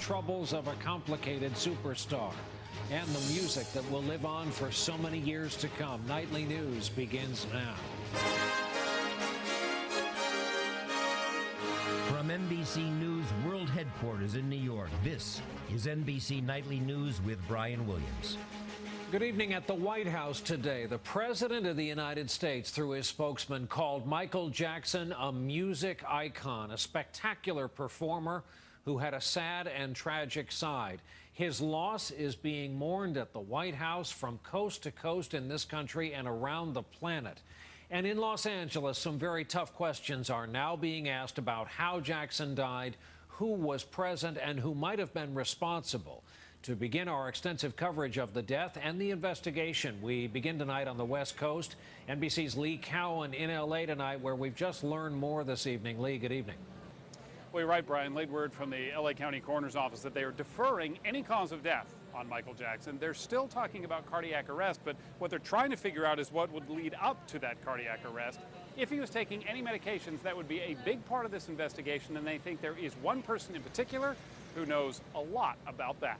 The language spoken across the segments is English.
troubles of a complicated superstar and the music that will live on for so many years to come. Nightly News begins now. From NBC News World Headquarters in New York, this is NBC Nightly News with Brian Williams. Good evening. At the White House today, the President of the United States, through his spokesman, called Michael Jackson a music icon, a spectacular performer who had a sad and tragic side. His loss is being mourned at the White House from coast to coast in this country and around the planet. And in Los Angeles, some very tough questions are now being asked about how Jackson died, who was present, and who might have been responsible. To begin our extensive coverage of the death and the investigation, we begin tonight on the West Coast. NBC's Lee Cowan in L.A. tonight, where we've just learned more this evening. Lee, good evening. Well, you're right, Brian. Late word from the L.A. County Coroner's Office that they are deferring any cause of death on Michael Jackson. They're still talking about cardiac arrest, but what they're trying to figure out is what would lead up to that cardiac arrest. If he was taking any medications, that would be a big part of this investigation, and they think there is one person in particular who knows a lot about that.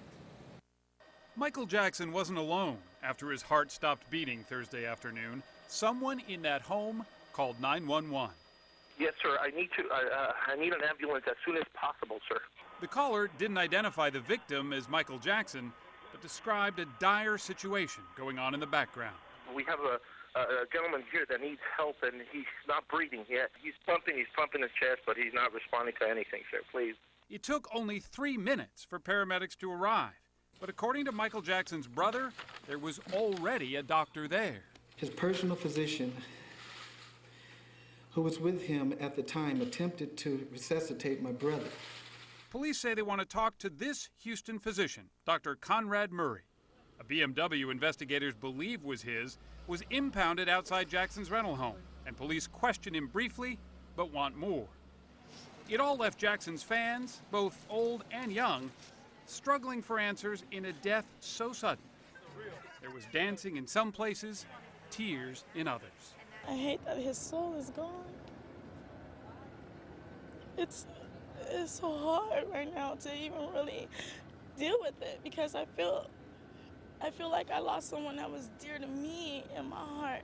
Michael Jackson wasn't alone after his heart stopped beating Thursday afternoon. Someone in that home called 911. Yes, sir. I need an ambulance as soon as possible, sir. The caller didn't identify the victim as Michael Jackson, but described a dire situation going on in the background. We have a gentleman here that needs help, and he's not breathing yet. He's pumping his chest, but he's not responding to anything, sir. Please. It took only 3 minutes for paramedics to arrive. But according to Michael Jackson's brother, there was already a doctor there. His personal physician, who was with him at the time, attempted to resuscitate my brother. Police say they want to talk to this Houston physician, Dr. Conrad Murray. A BMW investigators believe was his, was impounded outside Jackson's rental home, and police question him briefly, but want more. It all left Jackson's fans, both old and young, struggling for answers in a death so sudden. There was dancing in some places, tears in others. I hate that his soul is gone. It's so hard right now to even really deal with it, because I feel like I lost someone that was dear to me in my heart,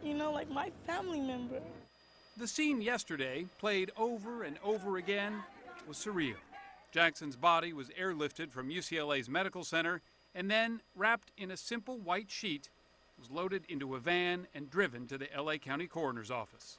you know, like my family member. The scene yesterday, played over and over again, was surreal. Jackson's body was airlifted from UCLA's medical center and then, wrapped in a simple white sheet, was loaded into a van and driven to the L.A. County Coroner's Office.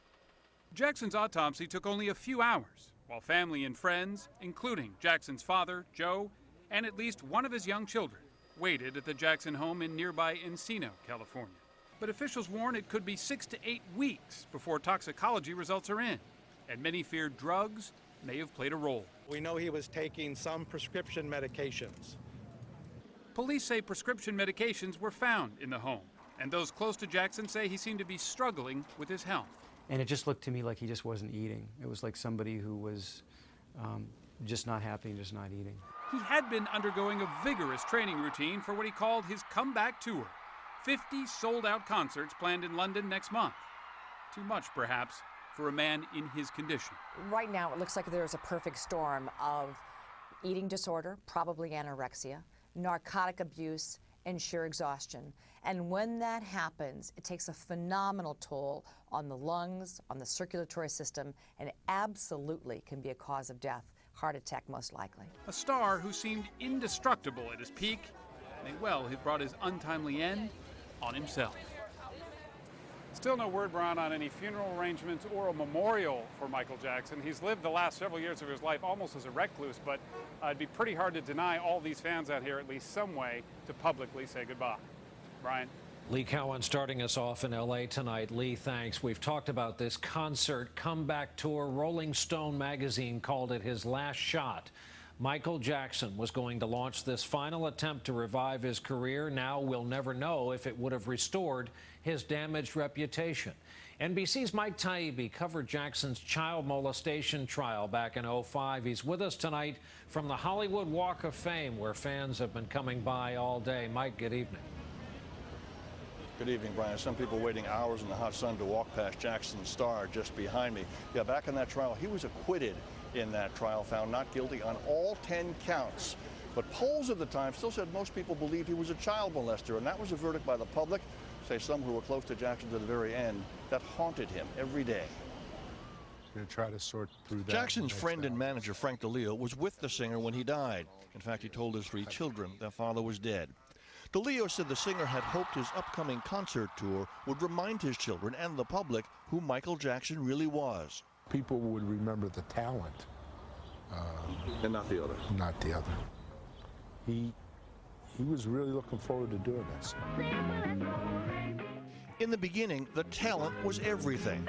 Jackson's autopsy took only a few hours, while family and friends, including Jackson's father, Joe, and at least one of his young children, waited at the Jackson home in nearby Encino, California. But officials warn it could be 6 to 8 weeks before toxicology results are in, and many fear drugs may have played a role. We know he was taking some prescription medications. Police say prescription medications were found in the home, and those close to Jackson say he seemed to be struggling with his health. And it just looked to me like he just wasn't eating. It was like somebody who was just not happy, just not eating. He had been undergoing a vigorous training routine for what he called his comeback tour. 50 sold-out concerts planned in London next month. Too much, perhaps, for a man in his condition. Right now, it looks like there's a perfect storm of eating disorder, probably anorexia, narcotic abuse, and sheer exhaustion. And when that happens, it takes a phenomenal toll on the lungs, on the circulatory system, and absolutely can be a cause of death. Heart attack, most likely. A star who seemed indestructible at his peak may well have brought his untimely end on himself. Still no word, Brian, on any funeral arrangements or a memorial for Michael Jackson. He's lived the last several years of his life almost as a recluse, but it'd be pretty hard to deny all these fans out here at least some way to publicly say goodbye. Brian? Lee Cowan starting us off in L.A. tonight. Lee, thanks. We've talked about this concert comeback tour. Rolling Stone magazine called it his last shot. Michael Jackson was going to launch this final attempt to revive his career. Now we'll never know if it would have restored his damaged reputation. NBC's Mike Taibbi covered Jackson's child molestation trial back in '05. He's with us tonight from the Hollywood Walk of Fame, where fans have been coming by all day. Mike, good evening. Good evening, Brian. Some people waiting hours in the hot sun to walk past Jackson's star just behind me. Yeah, back in that trial, he was acquitted in that trial found not guilty on all 10 counts. But polls at the time still said most people believed he was a child molester, and that was a verdict by the public, say some who were close to Jackson to the very end, that haunted him every day. Going to try to sort through that. Jackson's friend and manager, Frank DeLeo, was with the singer when he died. In fact, he told his 3 children their father was dead. DeLeo said the singer had hoped his upcoming concert tour would remind his children and the public who Michael Jackson really was. People would remember the talent. And not the other. Not the other. He was really looking forward to doing this. In the beginning, the talent was everything.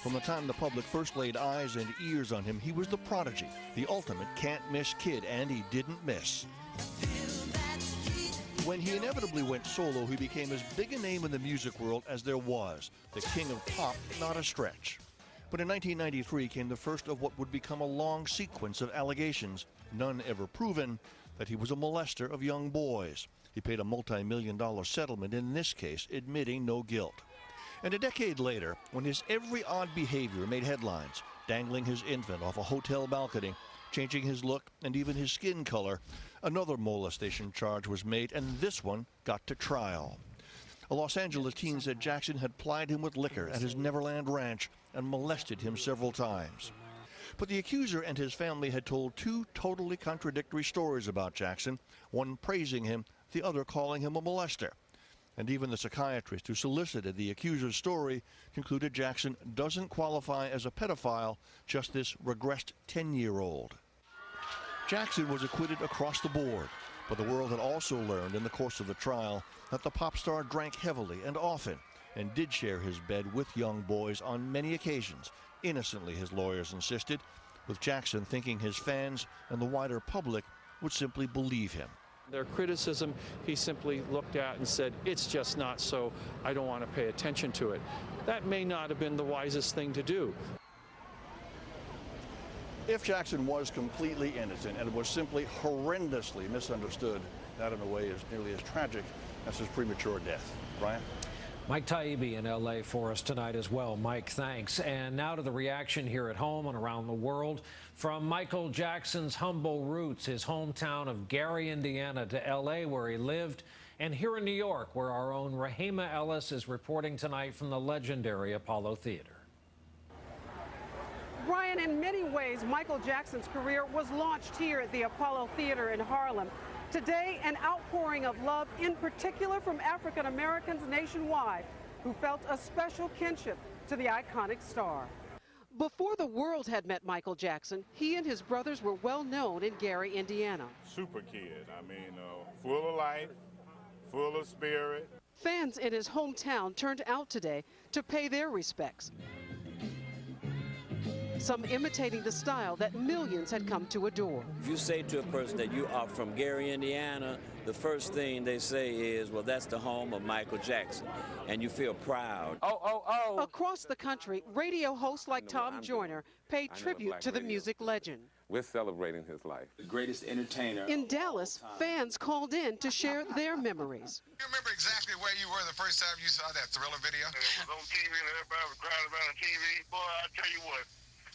From the time the public first laid eyes and ears on him, he was the prodigy, the ultimate can't-miss kid, and he didn't miss. When he inevitably went solo, he became as big a name in the music world as there was, the king of pop, not a stretch. But in 1993 came the first of what would become a long sequence of allegations, none ever proven, that he was a molester of young boys. He paid a multi-million-dollar settlement, in this case admitting no guilt. And a decade later, when his every odd behavior made headlines, dangling his infant off a hotel balcony, changing his look and even his skin color, another molestation charge was made, and this one got to trial. A Los Angeles teen said Jackson had plied him with liquor at his Neverland ranch and molested him several times. But the accuser and his family had told 2 totally contradictory stories about Jackson, one praising him, the other calling him a molester. And even the psychiatrist who solicited the accuser's story concluded Jackson doesn't qualify as a pedophile, just this regressed 10-year-old. Jackson was acquitted across the board, but the world had also learned in the course of the trial that the pop star drank heavily and often, and did share his bed with young boys on many occasions, innocently, his lawyers insisted, with Jackson thinking his fans and the wider public would simply believe him. Their criticism, he simply looked at and said, it's just not so, I don't want to pay attention to it. That may not have been the wisest thing to do. If Jackson was completely innocent and was simply horrendously misunderstood, that in a way is nearly as tragic as his premature death. Brian? Mike Taibbi in L.A. for us tonight as well. Mike, thanks. And now to the reaction here at home and around the world. From Michael Jackson's humble roots, his hometown of Gary, Indiana, to L.A., where he lived, and here in New York, where our own Rahima Ellis is reporting tonight from the legendary Apollo Theater. Brian, in many ways, Michael Jackson's career was launched here at the Apollo Theater in Harlem. Today, an outpouring of love, in particular from African Americans nationwide, who felt a special kinship to the iconic star. Before the world had met Michael Jackson, he and his brothers were well known in Gary, Indiana. Super kid, I mean, full of life, full of spirit. Fans in his hometown turned out today to pay their respects. Some imitating the style that millions had come to adore. If you say to a person that you are from Gary, Indiana, the first thing they say is, well, that's the home of Michael Jackson, and you feel proud. Oh. Across the country, radio hosts like Tom Joyner paid tribute to the music legend. We're celebrating his life. The greatest entertainer. In Dallas, fans called in to share their memories. You remember exactly where you were the first time you saw that Thriller video? It was on TV and everybody was crowded around on TV. Boy, I tell you what.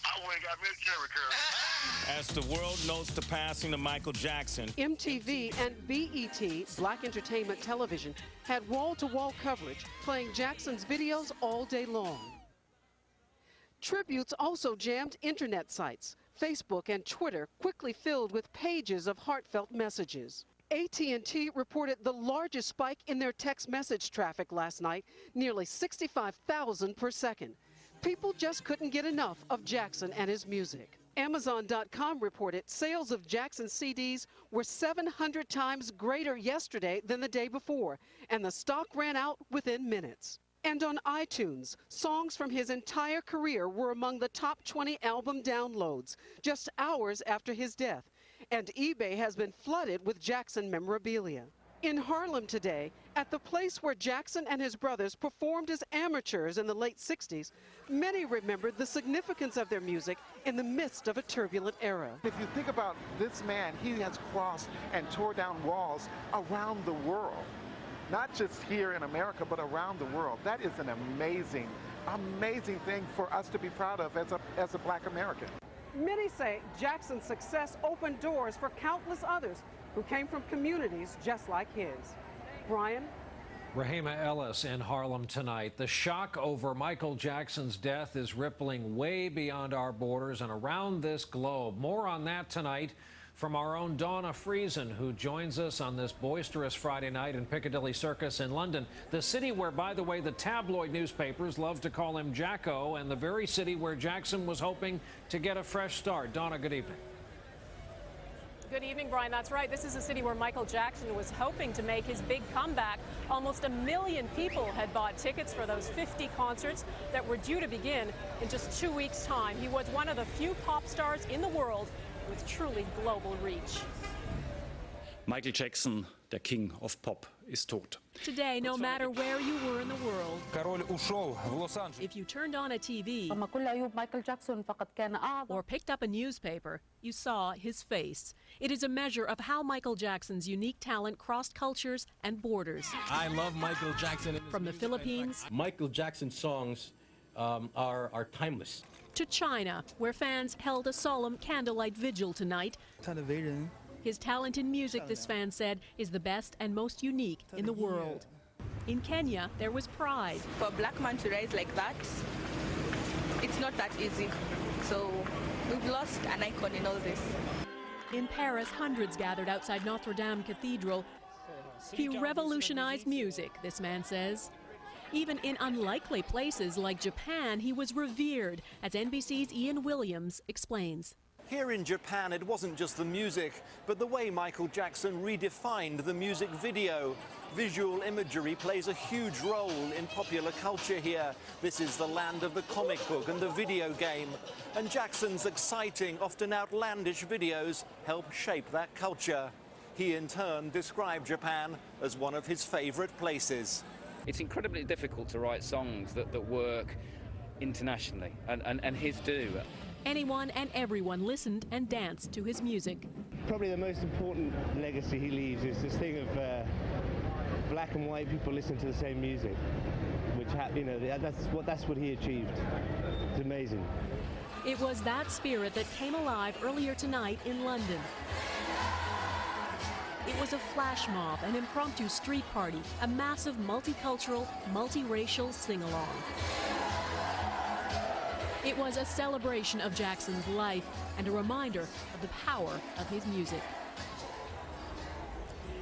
I went and got me a cherry curve. As the world notes the passing of Michael Jackson, MTV and BET, Black Entertainment Television, had wall-to-wall coverage playing Jackson's videos all day long. Tributes also jammed internet sites. Facebook and Twitter quickly filled with pages of heartfelt messages. AT&T reported the largest spike in their text message traffic last night, nearly 65,000 per second. People just couldn't get enough of Jackson and his music. Amazon.com reported sales of Jackson CDs were 700 times greater yesterday than the day before, and the stock ran out within minutes. And on iTunes, songs from his entire career were among the top 20 album downloads, just hours after his death. And eBay has been flooded with Jackson memorabilia. In Harlem today, at the place where Jackson and his brothers performed as amateurs in the late 60s, many remembered the significance of their music in the midst of a turbulent era. If you think about this man, he has crossed and tore down walls around the world. Not just here in America, but around the world. That is an amazing amazing thing for us to be proud of as a black American. Many say Jackson's success opened doors for countless others who came from communities just like his. Brian? Rahima Ellis in Harlem tonight. The shock over Michael Jackson's death is rippling way beyond our borders and around this globe. More on that tonight from our own Donna Friesen, who joins us on this boisterous Friday night in Piccadilly Circus in London, the city where, by the way, the tabloid newspapers love to call him Jacko, and the very city where Jackson was hoping to get a fresh start. Donna, good evening. Good evening, Brian. That's right. This is a city where Michael Jackson was hoping to make his big comeback. Almost 1 million people had bought tickets for those 50 concerts that were due to begin in just 2 weeks' time. He was one of the few pop stars in the world with truly global reach. Michael Jackson, der King of Pop, ist tot. Today, no matter where you were in the world, if you turned on a TV or picked up a newspaper, you saw his face. It is a measure of how Michael Jackson's unique talent crossed cultures and borders. I love Michael Jackson. From the Philippines, Michael Jackson songs are timeless. To China, where fans held a solemn candlelight vigil tonight. His talent in music, this fan said, is the best and most unique in the world. In Kenya, there was pride. For a black man to rise like that, it's not that easy. So we've lost an icon in all this. In Paris, hundreds gathered outside Notre Dame Cathedral. He revolutionized music, this man says. Even in unlikely places like Japan, he was revered, as NBC's Ian Williams explains. Here in Japan, it wasn't just the music, but the way Michael Jackson redefined the music video. Visual imagery plays a huge role in popular culture here. This is the land of the comic book and the video game. And Jackson's exciting, often outlandish videos help shape that culture. He, in turn, described Japan as one of his favorite places. It's incredibly difficult to write songs that work internationally, and his do. Anyone and everyone listened and danced to his music. Probably the most important legacy he leaves is this thing of black and white people listen to the same music, which that's what he achieved. It's amazing. It was that spirit that came alive earlier tonight in London. It was a flash mob, an impromptu street party, a massive multicultural, multiracial sing-along. It was a celebration of Jackson's life and a reminder of the power of his music.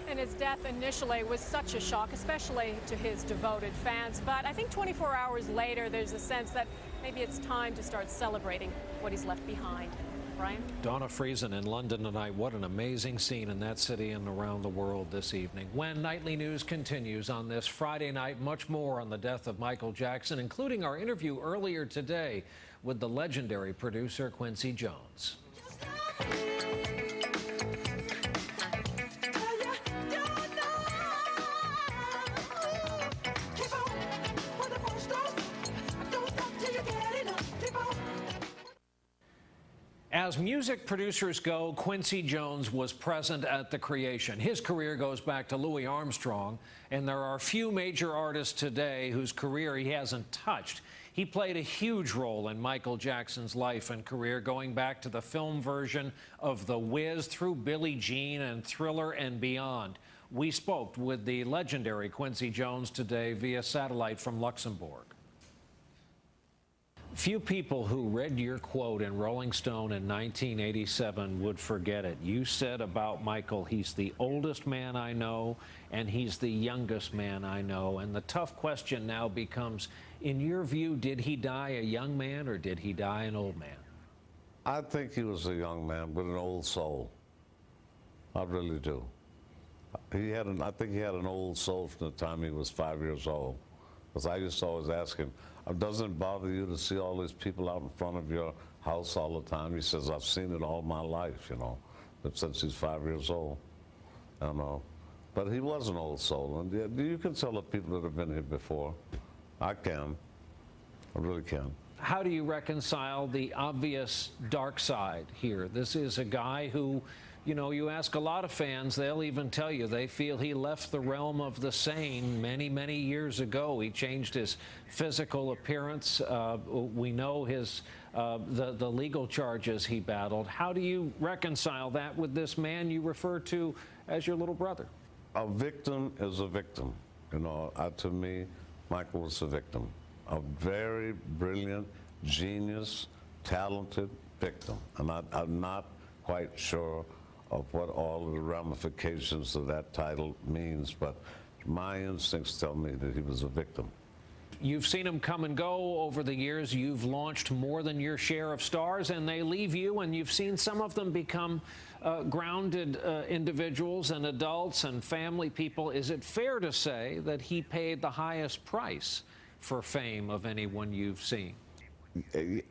And his death initially was such a shock, especially to his devoted fans. But I think 24 hours later, there's a sense that maybe it's time to start celebrating what he's left behind. Brian? Donna Friesen in London tonight. What an amazing scene in that city and around the world this evening. When Nightly News continues on this Friday night, much more on the death of Michael Jackson, including our interview earlier today with the legendary producer Quincy Jones. As music producers go, Quincy Jones was present at the creation. His career goes back to Louis Armstrong, and there are few major artists today whose career he hasn't touched. He played a huge role in Michael Jackson's life and career, going back to the film version of The Wiz through Billie Jean and Thriller and beyond. We spoke with the legendary Quincy Jones today via satellite from Luxembourg. Few people who read your quote in Rolling Stone in 1987 would forget it. You said about Michael, he's the oldest man I know, and he's the youngest man I know. And the tough question now becomes, in your view, did he die a young man or did he die an old man? I think he was a young man with an old soul. I really do. I think he had an old soul from the time he was 5 years old. Because I used to always ask him, doesn't it bother you to see all these people out in front of your house all the time? He says, I've seen it all my life, you know, since he's 5 years old. I don't know. But he was an old soul. And you can tell the people that have been here before. I can. I really can. How do you reconcile the obvious dark side here? This is a guy who You know, you ask a lot of fans, they'll even tell you they feel he left the realm of the sane many, many years ago. He changed his physical appearance. We know his the legal charges he battled. How do you reconcile that with this man you refer to as your little brother? A victim is a victim. You know, to me, Michael was a victim. A very brilliant, genius, talented victim. And I'm not quite sure of what all of the ramifications of that title means, but my instincts tell me that he was a victim. You've seen him come and go over the years. You've launched more than your share of stars, and they leave you, and you've seen some of them become grounded individuals and adults and family people. Is it fair to say that he paid the highest price for fame of anyone you've seen?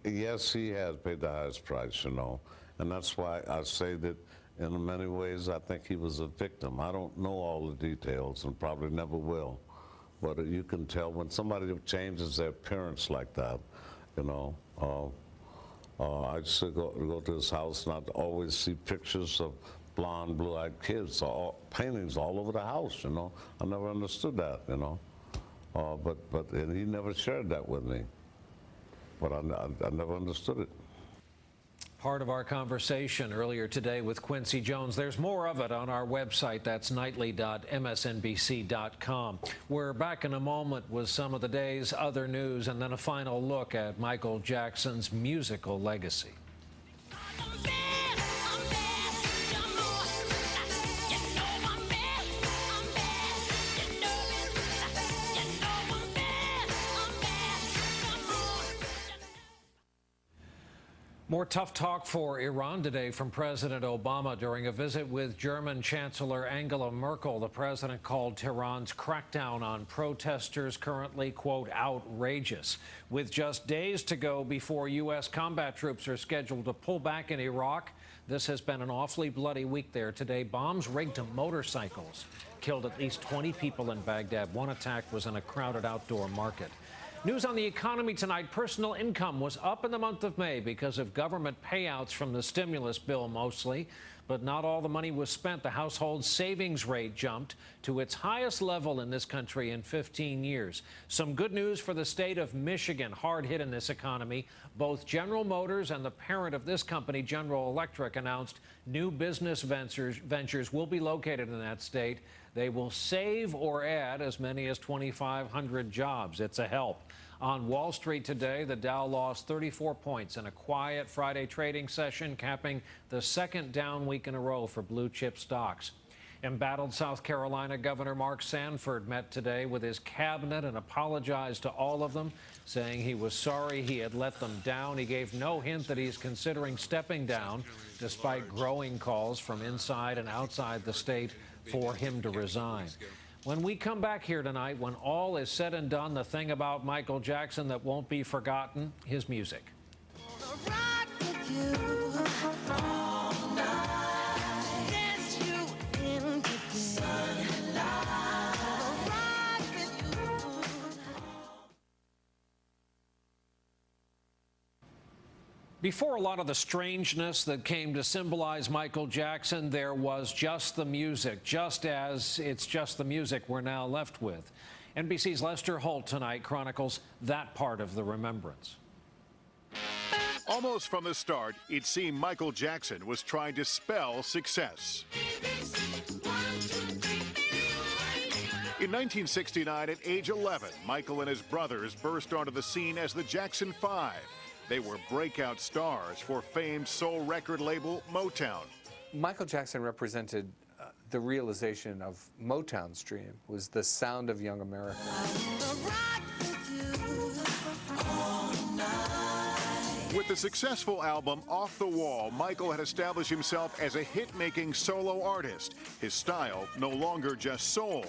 Yes, he has paid the highest price, you know, and that's why I say that in many ways I think he was a victim. I don't know all the details and probably never will, but you can tell when somebody changes their appearance like that, you know. I used to go to his house and I'd always see pictures of blonde, blue-eyed kids, paintings all over the house, you know. I never understood that, you know, and he never shared that with me. But I never understood it. Part of our conversation earlier today with Quincy Jones. There's more of it on our website. That's nightly.msnbc.com. We're back in a moment with some of the day's other news and then a final look at Michael Jackson's musical legacy. More tough talk for Iran today from President Obama during a visit with German Chancellor Angela Merkel. The president called Tehran's crackdown on protesters currently, quote, outrageous. With just days to go before U.S. combat troops are scheduled to pull back in Iraq, this has been an awfully bloody week there. Today, bombs rigged to motorcycles killed at least 20 people in Baghdad. One attack was in a crowded outdoor market. News on the economy tonight. Personal income was up in the month of May because of government payouts from the stimulus bill mostly, but not all the money was spent. The household savings rate jumped to its highest level in this country in 15 years. Some good news for the state of Michigan, hard hit in this economy. Both General Motors and the parent of this company, General Electric, announced new business ventures will be located in that state. They will save or add as many as 2,500 jobs. It's a help. On Wall Street today, the Dow lost 34 points in a quiet Friday trading session, capping the second down week in a row for blue chip stocks. Embattled South Carolina Governor Mark Sanford met today with his cabinet and apologized to all of them, saying he was sorry he had let them down. He gave no hint that he's considering stepping down, despite growing calls from inside and outside the state for him to resign. When we come back here tonight, when all is said and done, the thing about Michael Jackson that won't be forgotten, his music. Before a lot of the strangeness that came to symbolize Michael Jackson, there was just the music, just as it's just the music we're now left with. NBC's Lester Holt tonight chronicles that part of the remembrance. Almost from the start, it seemed Michael Jackson was trying to spell success. In 1969, at age 11, Michael and his brothers burst onto the scene as the Jackson 5. They were breakout stars for famed soul record label Motown. Michael Jackson represented the realization of Motown's dream, was the sound of young America. With the successful album Off the Wall, Michael had established himself as a hit-making solo artist. His style no longer just soul.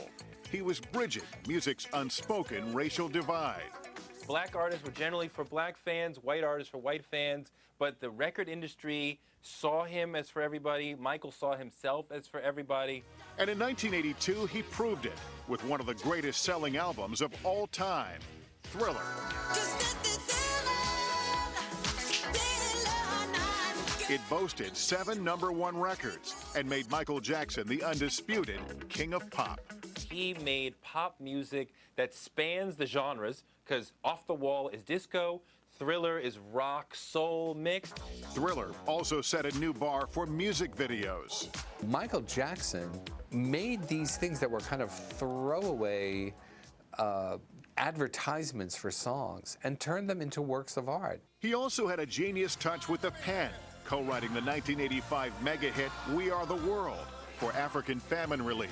He was bridging music's unspoken racial divide. Black artists were generally for black fans, white artists for white fans, but the record industry saw him as for everybody. Michael saw himself as for everybody. And in 1982, he proved it with one of the greatest selling albums of all time, Thriller. It boasted 7 #1 records and made Michael Jackson the undisputed king of pop. He made pop music that spans the genres, because Off the Wall is disco, Thriller is rock, soul mixed. Thriller also set a new bar for music videos. Michael Jackson made these things that were kind of throwaway advertisements for songs and turned them into works of art. He also had a genius touch with the pen, co-writing the 1985 mega hit We Are the World for African famine relief.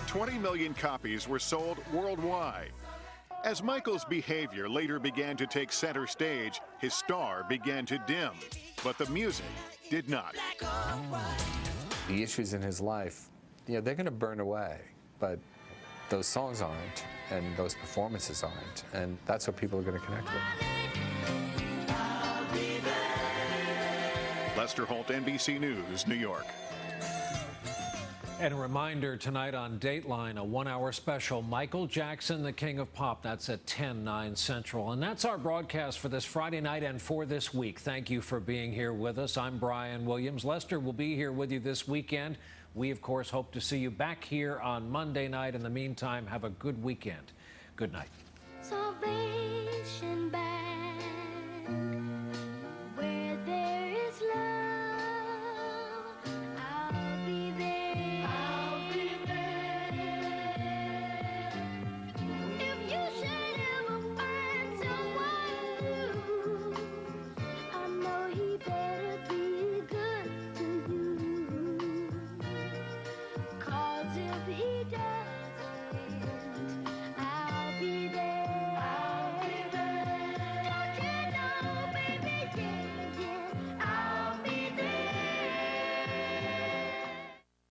20 million copies were sold worldwide. As Michael's behavior later began to take center stage, his star began to dim, but the music did not. The issues in his life, they're going to burn away, but those songs aren't, and those performances aren't, and that's what people are going to connect with. Lester Holt, NBC News, New York. And a reminder tonight on Dateline, a 1-hour special, Michael Jackson, the King of Pop. That's at 10/9 Central. And that's our broadcast for this Friday night and for this week. Thank you for being here with us. I'm Brian Williams. Lester will be here with you this weekend. We, of course, hope to see you back here on Monday night. In the meantime, have a good weekend. Good night.